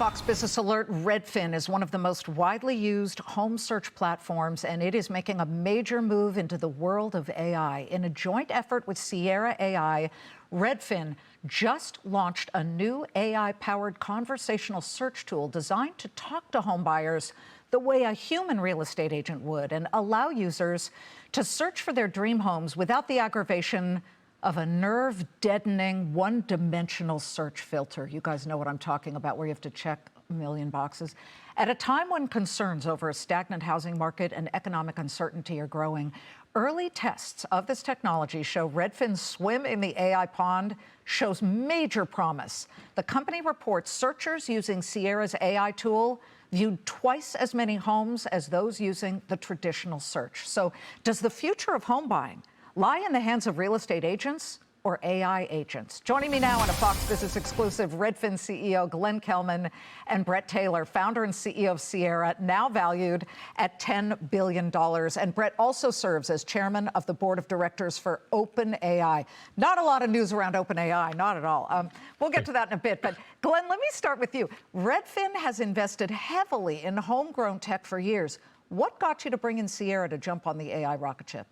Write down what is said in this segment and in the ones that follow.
Fox Business Alert. Redfin is one of the most widely used home search platforms, and it is making a major move into the world of AI. In a joint effort with Sierra AI, Redfin just launched a new AI-powered conversational search tool designed to talk to home buyers the way a human real estate agent would and allow users to search for their dream homes without the aggravation of a nerve-deadening, one-dimensional search filter. You guys know what I'm talking about, where you have to check a million boxes. At a time when concerns over a stagnant housing market and economic uncertainty are growing, early tests of this technology show Redfin's swim in the AI pond shows major promise. The company reports searchers using Sierra's AI tool viewed twice as many homes as those using the traditional search. So does the future of home buying lie in the hands of real estate agents or AI agents? Joining me now on a Fox Business exclusive, Redfin CEO Glenn Kelman and Bret Taylor, founder and CEO of Sierra, now valued at $10 billion. And Bret also serves as chairman of the board of directors for OpenAI. Not a lot of news around OpenAI, not at all. We'll get to that in a bit. But Glenn, let me start with you. Redfin has invested heavily in homegrown tech for years. What got you to bring in Sierra to jump on the AI rocket ship?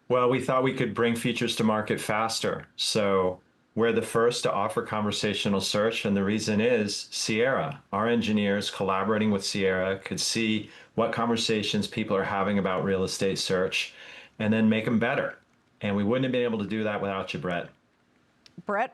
Well, we thought we could bring features to market faster. So we're the first to offer conversational search. And the reason is Sierra. Our engineers collaborating with Sierra could see what conversations people are having about real estate search and then make them better. And we wouldn't have been able to do that without you, Bret. Bret,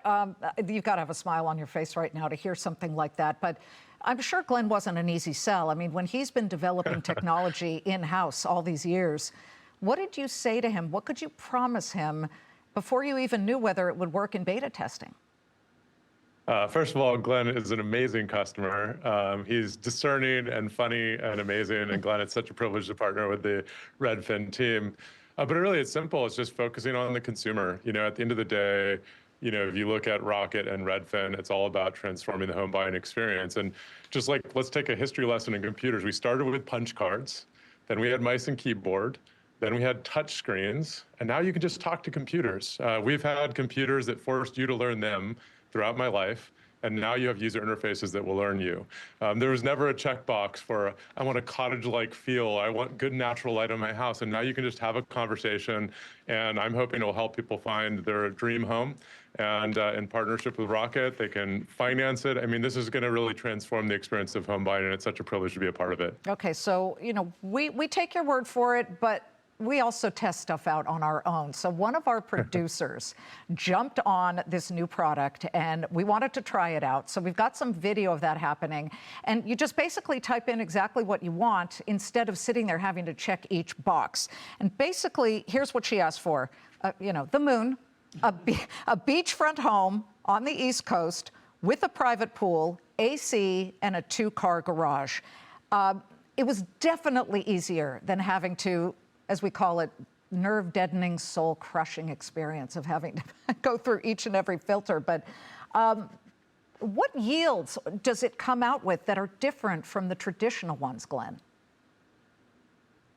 you've got to have a smile on your face right now to hear something like that. But I'm sure Glenn wasn't an easy sell. I mean, when he's been developing technology in-house all these years, what did you say to him? What could you promise him before you even knew whether it would work in beta testing? First of all, Glenn is an amazing customer. He's discerning and funny and amazing. And Glenn, it's such a privilege to partner with the Redfin team. But really, it's simple. It's just focusing on the consumer. You know, at the end of the day, you know, if you look at Rocket and Redfin, it's all about transforming the home buying experience. And just like, let's take a history lesson in computers. We started with punch cards, then we had mice and keyboard. Then we had touch screens, and now you can just talk to computers. We've had computers that forced you to learn them throughout my life, and now you have user interfaces that will learn you. There was never a checkbox for, I want a cottage-like feel, I want good natural light in my house, and now you can just have a conversation, and I'm hoping it'll help people find their dream home. And in partnership with Rocket, they can finance it. I mean, this is going to really transform the experience of home buying, and it's such a privilege to be a part of it. Okay, so, you know, we take your word for it, but we also test stuff out on our own. So one of our producers jumped on this new product and we wanted to try it out. So we've got some video of that happening. And you just basically type in exactly what you want instead of sitting there having to check each box. And basically, here's what she asked for. You know, the moon, a beachfront home on the East Coast with a private pool, AC, and a 2-car garage. It was definitely easier than having to, as we call it, nerve-deadening, soul-crushing experience of having to go through each and every filter. But what yields does it come out with that are different from the traditional ones, Glenn?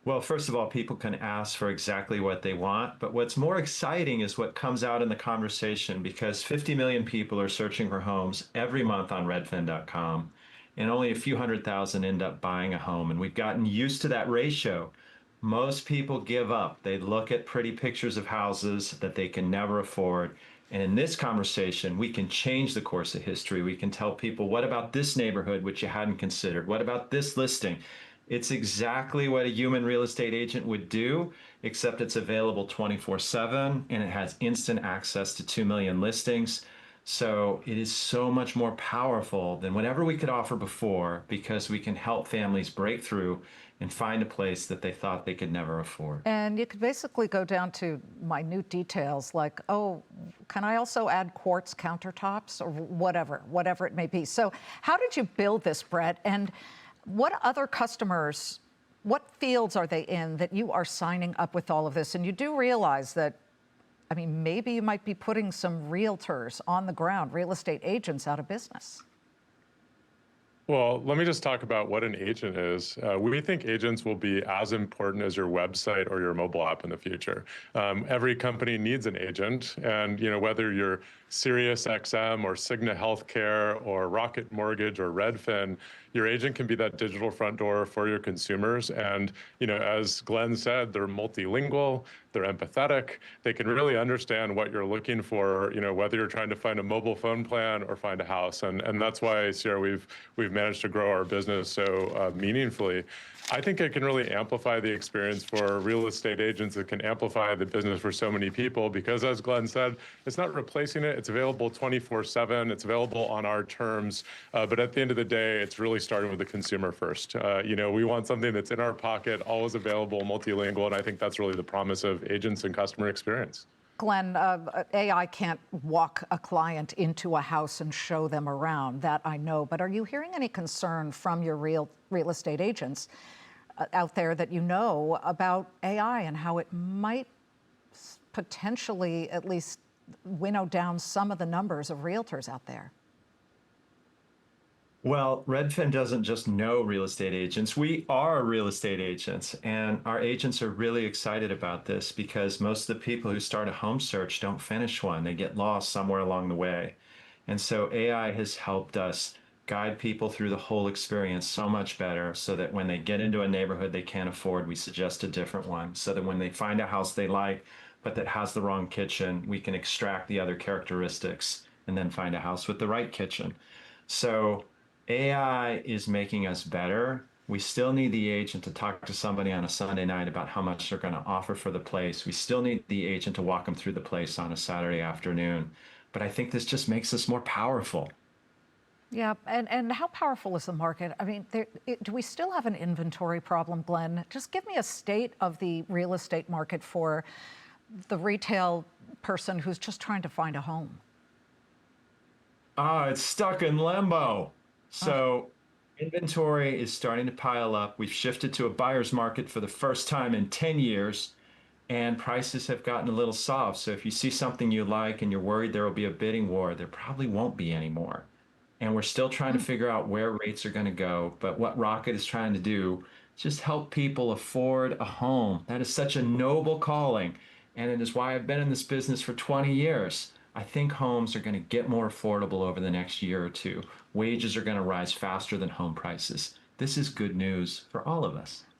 Well, first of all, people can ask for exactly what they want, but what's more exciting is what comes out in the conversation, because 50 million people are searching for homes every month on redfin.com, and only a few 100,000 end up buying a home. And we've gotten used to that ratio. Most people give up. They look at pretty pictures of houses that they can never afford. And in this conversation, we can change the course of history. We can tell people, what about this neighborhood, which you hadn't considered? What about this listing? It's exactly what a human real estate agent would do, except it's available 24/7 and it has instant access to 2 million listings. So it is so much more powerful than whatever we could offer before, because we can help families break through and find a place that they thought they could never afford. And you could basically go down to minute details like, oh, can I also add quartz countertops or whatever it may be. So how did you build this, Bret? And what other customers, what fields are they in that you are signing up with all of this? And you do realize that, I mean, maybe you might be putting some realtors on the ground, real estate agents, out of business. Well, let me just talk about what an agent is. We think agents will be as important as your website or your mobile app in the future. Every company needs an agent, and whether you're SiriusXM or Cigna Healthcare or Rocket Mortgage or Redfin, your agent can be that digital front door for your consumers. And, as Glenn said, they're multilingual, they're empathetic, they can really understand what you're looking for, whether you're trying to find a mobile phone plan or find a house. And that's why, Sierra, we've managed to grow our business so meaningfully. I think it can really amplify the experience for real estate agents. It can amplify the business for so many people because, as Glenn said, it's not replacing it. It's available 24/7. It's available on our terms. But at the end of the day, it's really starting with the consumer first. We want something that's in our pocket, always available, multilingual, and I think that's really the promise of agents and customer experience. Glenn, AI can't walk a client into a house and show them around. That I know. But are you hearing any concern from your real estate agents out there that about AI and how it might potentially at least winnow down some of the numbers of realtors out there? Well, Redfin doesn't just know real estate agents. We are real estate agents, and our agents are really excited about this because most of the people who start a home search don't finish one. They get lost somewhere along the way. And so AI has helped us guide people through the whole experience so much better so that when they get into a neighborhood they can't afford, we suggest a different one. So that when they find a house they like, but that has the wrong kitchen, we can extract the other characteristics and then find a house with the right kitchen. So AI is making us better. We still need the agent to talk to somebody on a Sunday night about how much they're going to offer for the place. We still need the agent to walk them through the place on a Saturday afternoon. But I think this just makes us more powerful. Yeah, and how powerful is the market? I mean, do we still have an inventory problem, Glenn? Just give me a state of the real estate market for the retail person who's just trying to find a home. It's stuck in limbo. So inventory is starting to pile up. We've shifted to a buyer's market for the first time in 10 years, and prices have gotten a little soft. So if you see something you like and you're worried there will be a bidding war, there probably won't be anymore. And we're still trying to figure out where rates are going to go. But what Rocket is trying to do is just help people afford a home. That is such a noble calling. And it is why I've been in this business for 20 years. I think homes are going to get more affordable over the next year or two. Wages are going to rise faster than home prices. This is good news for all of us.